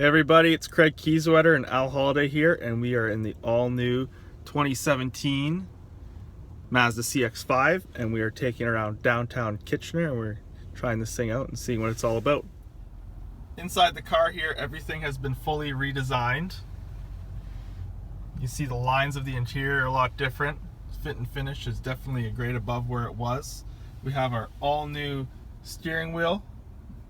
Hey everybody, it's Craig Kieswetter and Al Holiday here, and we are in the all-new 2017 Mazda CX-5, and we are taking it around downtown Kitchener, and we're trying this thing out and seeing what it's all about. Inside the car here, everything has been fully redesigned. You see the lines of the interior are a lot different. Fit and finish is definitely a grade above where it was. We have our all-new steering wheel,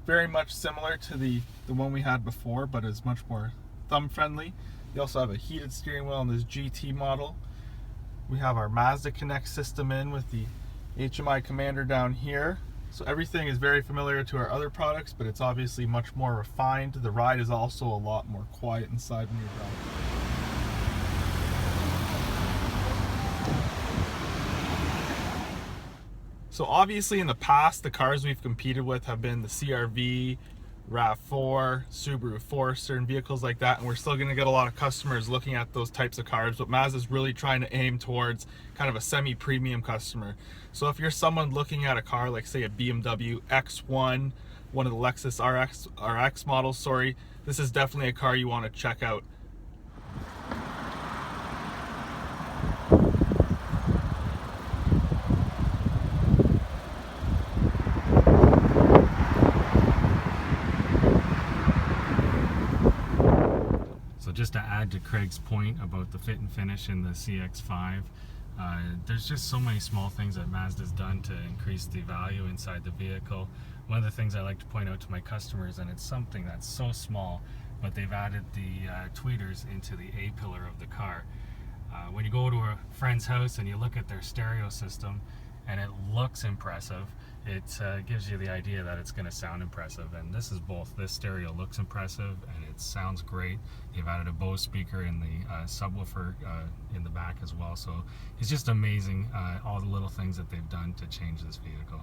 very much similar to the one we had before, but is much more thumb friendly. You also have a heated steering wheel on this GT model. We have our Mazda Connect system in with the HMI commander down here. So everything is very familiar to our other products, but it's obviously much more refined. The ride is also a lot more quiet inside when you're driving. So obviously in the past, the cars we've competed with have been the CR-V, RAV4, Subaru Forester, and vehicles like that, and we're still going to get a lot of customers looking at those types of cars, but Mazda's really trying to aim towards kind of a semi-premium customer. So if you're someone looking at a car like, say, a BMW X1, one of the Lexus RX models, this is definitely a car you want to check out. So just to add to Craig's point about the fit and finish in the CX-5, there's just so many small things that Mazda's done to increase the value inside the vehicle. One of the things I like to point out to my customers, and it's something that's so small, but they've added the tweeters into the A-pillar of the car. When you go to a friend's house and you look at their stereo system and it looks impressive, it gives you the idea that it's going to sound impressive, and this is both. This stereo looks impressive and it sounds great. They've added a Bose speaker in the subwoofer in the back as well, so it's just amazing all the little things that they've done to change this vehicle.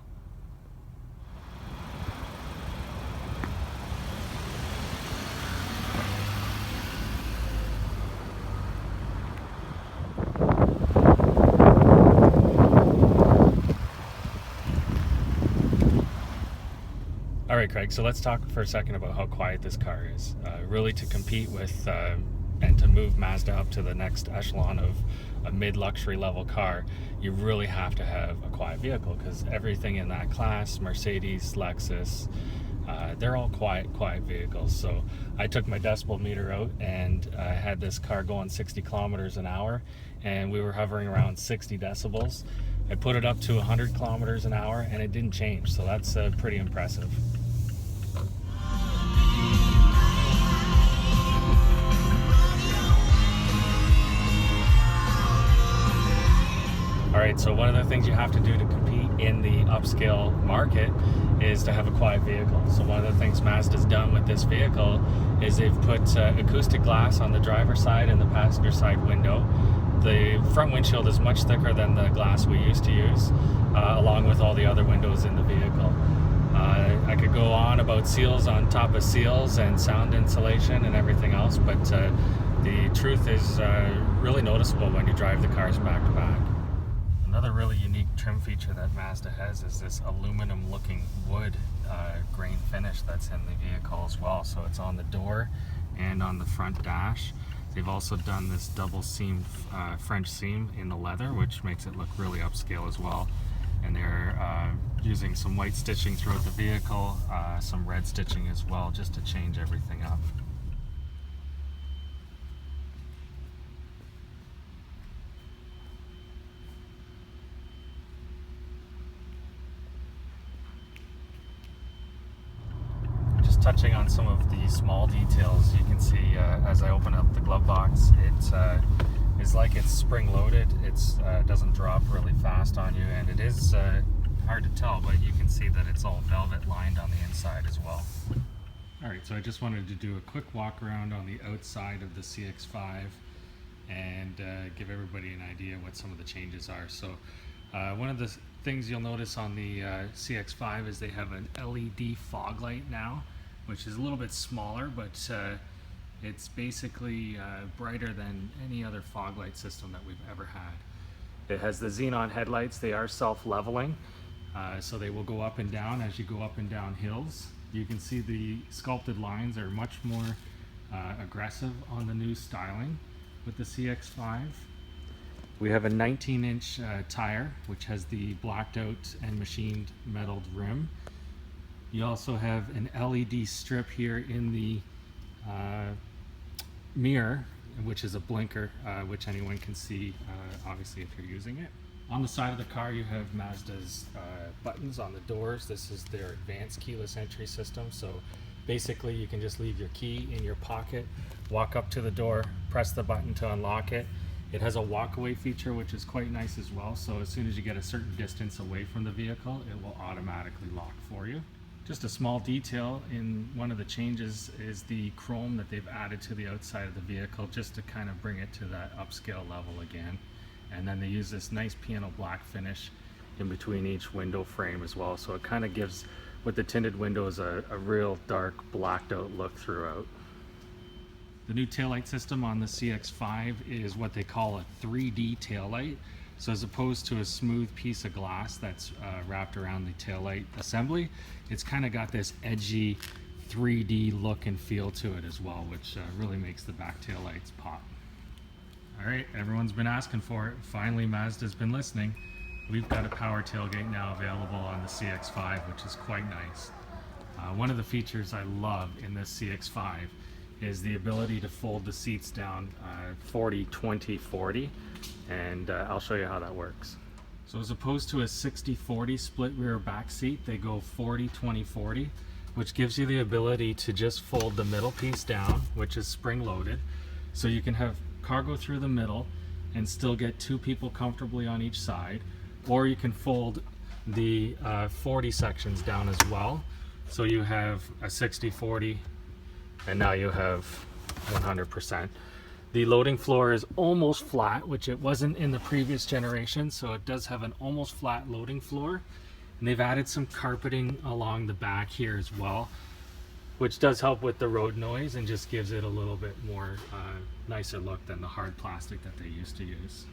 Alright Craig, so let's talk for a second about how quiet this car is. Really to compete with and to move Mazda up to the next echelon of a mid-luxury level car, you really have to have a quiet vehicle, because everything in that class, Mercedes, Lexus, they're all quiet vehicles. So I took my decibel meter out and I had this car going 60 kilometers an hour, and we were hovering around 60 decibels. I put it up to 100 kilometers an hour and it didn't change, so that's pretty impressive. Alright, so one of the things you have to do to compete in the upscale market is to have a quiet vehicle. So one of the things Mazda's done with this vehicle is they've put acoustic glass on the driver's side and the passenger side window. The front windshield is much thicker than the glass we used to use, along with all the other windows in the vehicle. I could go on about seals on top of seals and sound insulation and everything else, but the truth is really noticeable when you drive the cars back to back. Another really unique trim feature that Mazda has is this aluminum looking wood grain finish that's in the vehicle as well. So it's on the door and on the front dash. They've also done this double seam French seam in the leather, which makes it look really upscale as well. And they're using some white stitching throughout the vehicle, some red stitching as well, just to change everything up. Touching on some of the small details, you can see as I open up the glove box, it is like it's spring loaded. It doesn't drop really fast on you, and it is hard to tell, but you can see that it's all velvet lined on the inside as well. Alright, so I just wanted to do a quick walk around on the outside of the CX-5 and give everybody an idea what some of the changes are. So one of the things you'll notice on the CX-5 is they have an LED fog light now, which is a little bit smaller, but it's basically brighter than any other fog light system that we've ever had. It has the xenon headlights. They are self-leveling, so they will go up and down as you go up and down hills. You can see the sculpted lines are much more aggressive on the new styling with the CX-5. We have a 19-inch tire, which has the blacked out and machined metaled rim. You also have an LED strip here in the mirror, which is a blinker, which anyone can see, obviously, if you're using it. On the side of the car, you have Mazda's buttons on the doors. This is their advanced keyless entry system. So basically, you can just leave your key in your pocket, walk up to the door, press the button to unlock it. It has a walkaway feature, which is quite nice as well. So as soon as you get a certain distance away from the vehicle, it will automatically lock for you. Just a small detail in one of the changes is the chrome that they've added to the outside of the vehicle, just to kind of bring it to that upscale level again. And then they use this nice piano black finish in between each window frame as well. So it kind of gives, with the tinted windows, a real dark blacked out look throughout. The new taillight system on the CX-5 is what they call a 3D taillight. So as opposed to a smooth piece of glass that's wrapped around the taillight assembly, it's kind of got this edgy 3D look and feel to it as well, which really makes the back taillights pop. All right, everyone's been asking for it. Finally, Mazda's been listening. We've got a power tailgate now available on the CX-5, which is quite nice. One of the features I love in this CX-5 is the ability to fold the seats down 40-20-40, and I'll show you how that works. So as opposed to a 60-40 split rear back seat, they go 40-20-40, which gives you the ability to just fold the middle piece down, which is spring loaded, so you can have cargo through the middle and still get two people comfortably on each side, or you can fold the 40 sections down as well, so you have a 60-40 and now you have 100%. The loading floor is almost flat, which it wasn't in the previous generation, so it does have an almost flat loading floor. And they've added some carpeting along the back here as well, which does help with the road noise and just gives it a little bit more nicer look than the hard plastic that they used to use.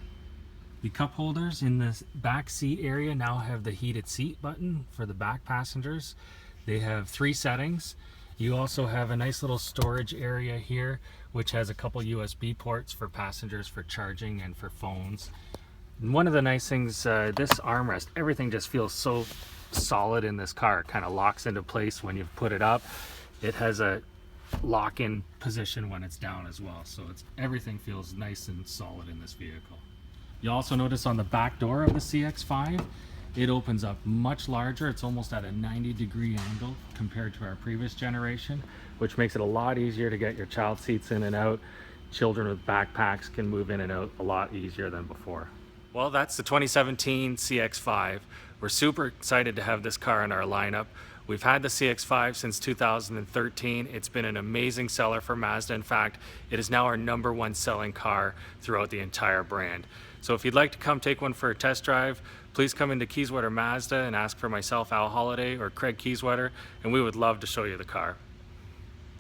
The cup holders in the back seat area now have the heated seat button for the back passengers. They have 3 settings. You also have a nice little storage area here, which has a couple USB ports for passengers for charging and for phones. And one of the nice things, this armrest, everything just feels so solid in this car. It kind of locks into place when you put it up. It has a lock-in position when it's down as well. So everything feels nice and solid in this vehicle. You also notice on the back door of the CX-5, it opens up much larger. It's almost at a 90-degree angle compared to our previous generation, which makes it a lot easier to get your child seats in and out. Children with backpacks can move in and out a lot easier than before. Well, that's the 2017 CX-5. We're super excited to have this car in our lineup. We've had the CX-5 since 2013. It's been an amazing seller for Mazda. In fact, it is now our #1 selling car throughout the entire brand. So if you'd like to come take one for a test drive, please come into Keyswetter Mazda and ask for myself, Al Holliday, or Craig Keyswetter, and we would love to show you the car.